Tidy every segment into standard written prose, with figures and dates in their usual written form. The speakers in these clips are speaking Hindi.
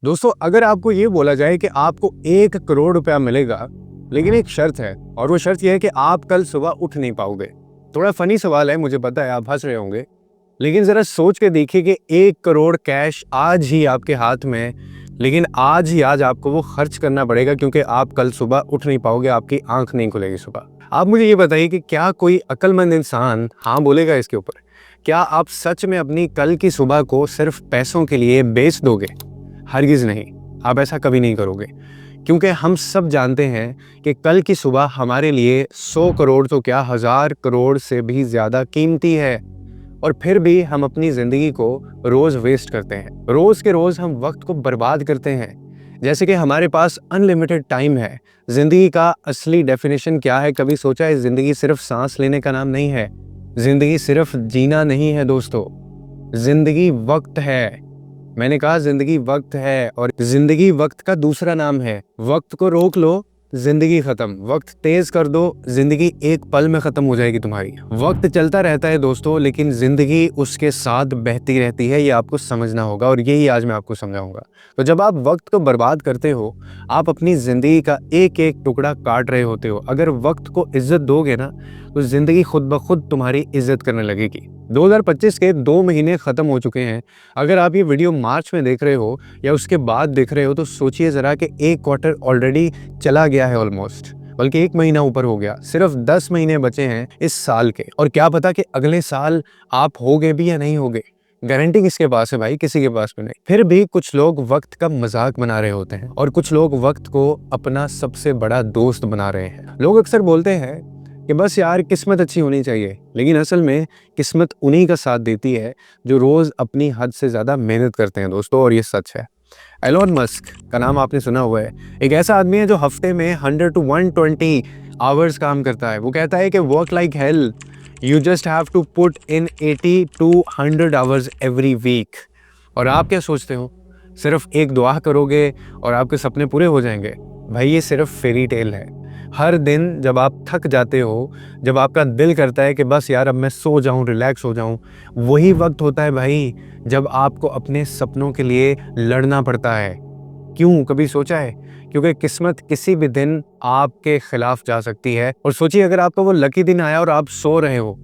दोस्तों, अगर आपको ये बोला जाए कि आपको 1 करोड़ रुपया मिलेगा, लेकिन एक शर्त है, और वो शर्त यह है कि आप कल सुबह उठ नहीं पाओगे। थोड़ा फनी सवाल है, मुझे पता है आप हंस रहे होंगे, लेकिन जरा सोच के देखिए कि 1 करोड़ कैश आज ही आपके हाथ में, लेकिन आज ही आज आपको वो खर्च करना पड़ेगा क्योंकि आप कल सुबह उठ नहीं पाओगे, आपकी आंख नहीं खुलेगी सुबह। आप मुझे ये बताइए कि क्या कोई अक्लमंद इंसान हाँ बोलेगा इसके ऊपर? क्या आप सच में अपनी कल की सुबह को सिर्फ पैसों के लिए बेच दोगे? हरगिज़ नहीं, आप ऐसा कभी नहीं करोगे, क्योंकि हम सब जानते हैं कि कल की सुबह हमारे लिए 100 करोड़ तो क्या 1000 करोड़ से भी ज़्यादा कीमती है। और फिर भी हम अपनी ज़िंदगी को रोज़ वेस्ट करते हैं, रोज़ के रोज़ हम वक्त को बर्बाद करते हैं, जैसे कि हमारे पास अनलिमिटेड टाइम है। ज़िंदगी का असली डेफिनेशन क्या है, कभी सोचा है? ज़िंदगी सिर्फ सांस लेने का नाम नहीं है, ज़िंदगी सिर्फ जीना नहीं है दोस्तों, ज़िंदगी वक्त है। मैंने कहा ज़िंदगी वक्त है, और ज़िंदगी वक्त का दूसरा नाम है। वक्त को रोक लो, ज़िंदगी ख़त्म। वक्त तेज़ कर दो, ज़िंदगी एक पल में ख़त्म हो जाएगी तुम्हारी। वक्त चलता रहता है दोस्तों, लेकिन ज़िंदगी उसके साथ बहती रहती है, ये आपको समझना होगा, और यही आज मैं आपको समझाऊंगा। तो जब आप वक्त को बर्बाद करते हो, आप अपनी ज़िंदगी का एक एक टुकड़ा काट रहे होते हो। अगर वक्त को इज्जत दोगे ना, तो ज़िंदगी खुद ब खुद तुम्हारी इज्जत करने लगेगी। 2025 के 2 महीने ख़त्म हो चुके हैं। अगर आप ये वीडियो मार्च में देख रहे हो या उसके बाद देख रहे हो, तो सोचिए ज़रा कि 1 क्वार्टर ऑलरेडी चला गया है ऑलमोस्ट, बल्कि 1 महीना ऊपर हो गया। सिर्फ 10 महीने बचे हैं इस साल के, और क्या पता कि अगले साल आप होगे भी या नहीं होगे। गारंटी किसके पास है भाई? किसी के पास में नहीं। फिर भी कुछ लोग वक्त का मजाक बना रहे होते हैं, और कुछ लोग वक्त को अपना सबसे बड़ा दोस्त बना रहे हैं। लोग अक्सर बोलते हैं कि बस यार किस्मत अच्छी होनी चाहिए, लेकिन असल में किस्मत उन्हीं का साथ देती है जो रोज अपनी हद से ज्यादा मेहनत करते हैं दोस्तों, और ये सच है। एलोन मस्क का नाम आपने सुना हुआ है। एक ऐसा आदमी है जो हफ्ते में 100 to 120 आवर्स काम करता है। वो कहता है कि work like hell, you just have to put in 80 to 100 hours every week. और आप क्या सोचते हो, सिर्फ एक दुआ करोगे और आपके सपने पूरे हो जाएंगे? भाई ये सिर्फ फेरी टेल है। हर दिन जब आप थक जाते हो, जब आपका दिल करता है कि बस यार अब मैं सो जाऊं, रिलैक्स हो जाऊं, वही वक्त होता है भाई जब आपको अपने सपनों के लिए लड़ना पड़ता है। क्यों, कभी सोचा है? क्योंकि किस्मत किसी भी दिन आपके खिलाफ जा सकती है। और सोचिए, अगर आपका वो लकी दिन आया और आप सो रहे हो,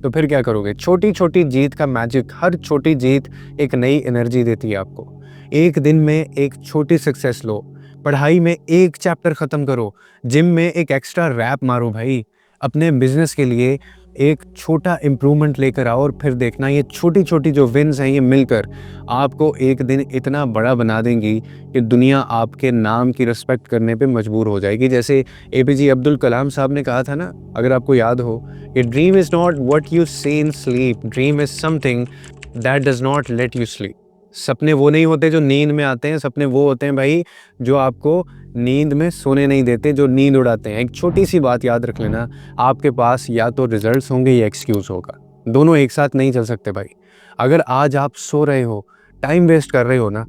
तो फिर क्या करोगे? छोटी छोटी जीत का मैजिक, हर छोटी जीत एक नई एनर्जी देती है आपको। एक दिन में एक छोटी सक्सेस लो, पढ़ाई में एक चैप्टर ख़त्म करो, जिम में एक एक्स्ट्रा रैप मारो भाई, अपने बिजनेस के लिए एक छोटा इम्प्रूवमेंट लेकर आओ, और फिर देखना ये छोटी छोटी जो विन्स हैं ये मिलकर आपको एक दिन इतना बड़ा बना देंगी कि दुनिया आपके नाम की रिस्पेक्ट करने पे मजबूर हो जाएगी। जैसे APJ अब्दुल कलाम साहब ने कहा था ना, अगर आपको याद हो, कि dream is not what you see in sleep, dream is something that does not let you sleep. सपने वो नहीं होते जो नींद में आते हैं, सपने वो होते हैं भाई जो आपको नींद में सोने नहीं देते, जो नींद उड़ाते हैं। एक छोटी सी बात याद रख लेना, आपके पास या तो रिजल्ट्स होंगे या एक्सक्यूज़ होगा, दोनों एक साथ नहीं चल सकते भाई। अगर आज आप सो रहे हो, टाइम वेस्ट कर रहे हो ना,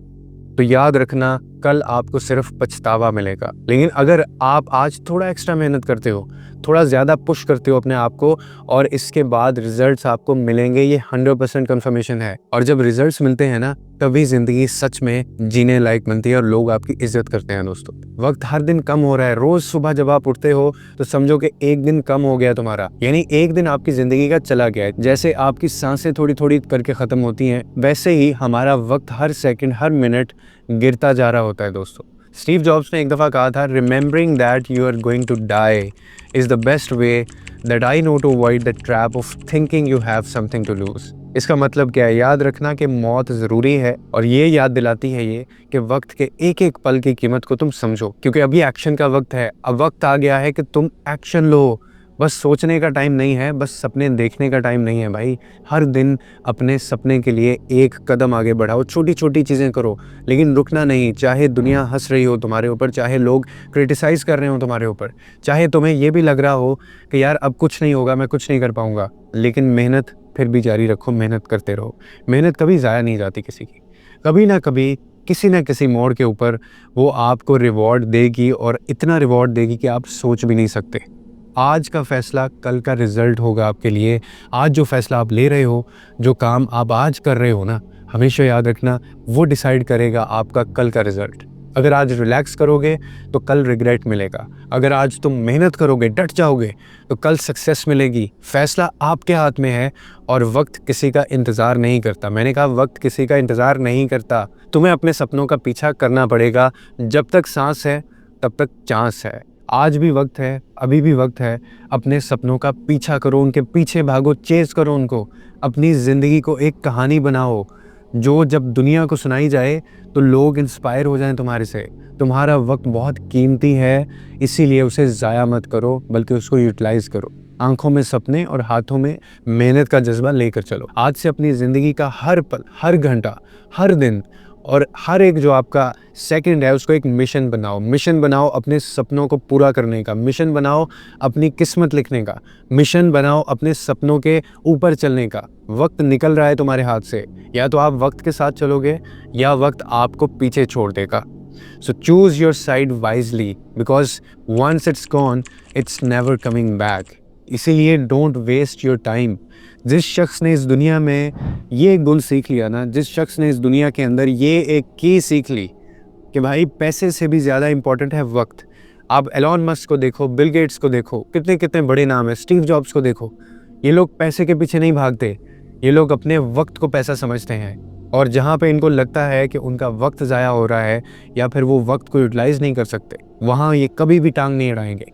तो याद रखना कल आपको सिर्फ पछतावा मिलेगा। लेकिन अगर आप आज थोड़ा एक्स्ट्रा मेहनत करते हो, थोड़ा ज़्यादा पुश करते हो अपने आप को, और इसके बाद रिजल्ट्स आपको मिलेंगे, ये 100% कंफर्मेशन है। और जब रिजल्ट्स मिलते हैं ना, तभी ज़िंदगी सच में जीने लायक बनती है और लोग आपकी इज्जत करते हैं दोस्तों। वक्त हर दिन कम हो रहा है। रोज़ सुबह जब आप उठते हो तो समझो कि एक दिन कम हो गया तुम्हारा, यानी एक दिन आपकी ज़िंदगी का चला गया है। जैसे आपकी सांसें थोड़ी थोड़ी करके ख़त्म होती हैं, वैसे ही हमारा वक्त हर सेकंड, हर मिनट गिरता जा रहा होता है दोस्तों। स्टीव जॉब्स ने एक दफ़ा कहा था, remembering that you are going to die is the best way that I know to avoid the trap of thinking you have something to lose. इसका मतलब क्या है? याद रखना कि मौत ज़रूरी है, और ये याद दिलाती है ये कि वक्त के एक एक पल की कीमत को तुम समझो, क्योंकि अभी एक्शन का वक्त है। अब वक्त आ गया है कि तुम एक्शन लो। बस सोचने का टाइम नहीं है, बस सपने देखने का टाइम नहीं है भाई। हर दिन अपने सपने के लिए एक कदम आगे बढ़ाओ, छोटी छोटी चीज़ें करो, लेकिन रुकना नहीं। चाहे दुनिया हंस रही हो तुम्हारे ऊपर, चाहे लोग क्रिटिसाइज़ कर रहे हो तुम्हारे ऊपर, चाहे तुम्हें ये भी लग रहा हो कि यार अब कुछ नहीं होगा, मैं कुछ नहीं कर पाऊँगा, लेकिन मेहनत फिर भी जारी रखो, मेहनत करते रहो। मेहनत कभी ज़ाया नहीं जाती किसी की, कभी ना कभी किसी न किसी मोड़ के ऊपर वो आपको रिवॉर्ड देगी, और इतना रिवॉर्ड देगी कि आप सोच भी नहीं सकते। आज का फैसला कल का रिजल्ट होगा आपके लिए। आज जो फैसला आप ले रहे हो, जो काम आप आज कर रहे हो ना, हमेशा याद रखना, वो डिसाइड करेगा आपका कल का रिजल्ट। अगर आज रिलैक्स करोगे तो कल रिग्रेट मिलेगा, अगर आज तुम मेहनत करोगे, डट जाओगे, तो कल सक्सेस मिलेगी। फैसला आपके हाथ में है और वक्त किसी का इंतज़ार नहीं करता। मैंने कहा वक्त किसी का इंतज़ार नहीं करता। तुम्हें अपने सपनों का पीछा करना पड़ेगा। जब तक सांस है तब तक चांस है। आज भी वक्त है, अभी भी वक्त है। अपने सपनों का पीछा करो, उनके पीछे भागो, चेज़ करो उनको। अपनी ज़िंदगी को एक कहानी बनाओ जो जब दुनिया को सुनाई जाए तो लोग इंस्पायर हो जाएं तुम्हारे से। तुम्हारा वक्त बहुत कीमती है, इसीलिए उसे ज़ाया मत करो, बल्कि उसको यूटिलाइज़ करो। आंखों में सपने और हाथों में मेहनत का जज्बा लेकर चलो। आज से अपनी ज़िंदगी का हर पल, हर घंटा, हर दिन और हर एक जो आपका सेकंड है उसको एक मिशन बनाओ। मिशन बनाओ अपने सपनों को पूरा करने का, मिशन बनाओ अपनी किस्मत लिखने का, मिशन बनाओ अपने सपनों के ऊपर चलने का। वक्त निकल रहा है तुम्हारे हाथ से, या तो आप वक्त के साथ चलोगे या वक्त आपको पीछे छोड़ देगा। So choose your side wisely, because once it's gone it's never coming back. इसीलिए डोंट वेस्ट योर टाइम। जिस शख्स ने इस दुनिया में ये गुण सीख लिया ना, जिस शख्स ने इस दुनिया के अंदर ये एक की सीख ली कि भाई पैसे से भी ज़्यादा इम्पॉर्टेंट है वक्त। आप एलॉन मस्क को देखो, बिल गेट्स को देखो, कितने कितने बड़े नाम है, स्टीव जॉब्स को देखो। ये लोग पैसे के पीछे नहीं भागते, ये लोग अपने वक्त को पैसा समझते हैं। और जहाँ पे इनको लगता है कि उनका वक्त ज़ाया हो रहा है या फिर वो वक्त को यूटिलाइज़ नहीं कर सकते, वहाँ ये कभी भी टांग नहीं अड़ाएंगे।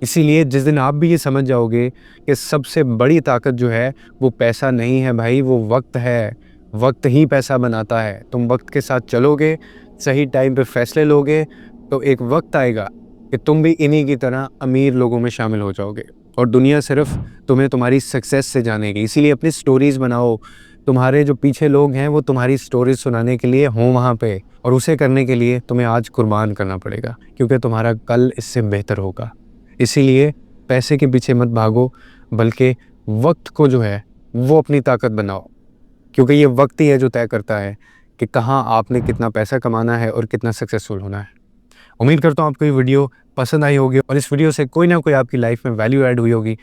इसीलिए जिस दिन आप भी ये समझ जाओगे कि सबसे बड़ी ताकत जो है वो पैसा नहीं है भाई, वो वक्त है। वक्त ही पैसा बनाता है। तुम वक्त के साथ चलोगे, सही टाइम पे फैसले लोगे, तो एक वक्त आएगा कि तुम भी इन्हीं की तरह अमीर लोगों में शामिल हो जाओगे और दुनिया सिर्फ तुम्हें तुम्हारी सक्सेस से जानेगी। इसीलिए अपनी स्टोरीज़ बनाओ। तुम्हारे जो पीछे लोग हैं वो तुम्हारी स्टोरीज सुनाने के लिए हों वहाँ पे, और उसे करने के लिए तुम्हें आज कुर्बान करना पड़ेगा, क्योंकि तुम्हारा कल इससे बेहतर होगा। इसीलिए पैसे के पीछे मत भागो, बल्कि वक्त को जो है वो अपनी ताकत बनाओ, क्योंकि ये वक्त ही है जो तय करता है कि कहाँ आपने कितना पैसा कमाना है और कितना सक्सेसफुल होना है। उम्मीद करता हूँ आपको ये वीडियो पसंद आई होगी और इस वीडियो से कोई ना कोई आपकी लाइफ में वैल्यू ऐड हुई होगी।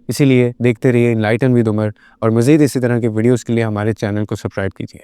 इसीलिए देखते रहिए इनलाइटन विद उमर, और मज़ीद इसी तरह के वीडियोज़ के लिए हमारे चैनल को सब्सक्राइब कीजिए।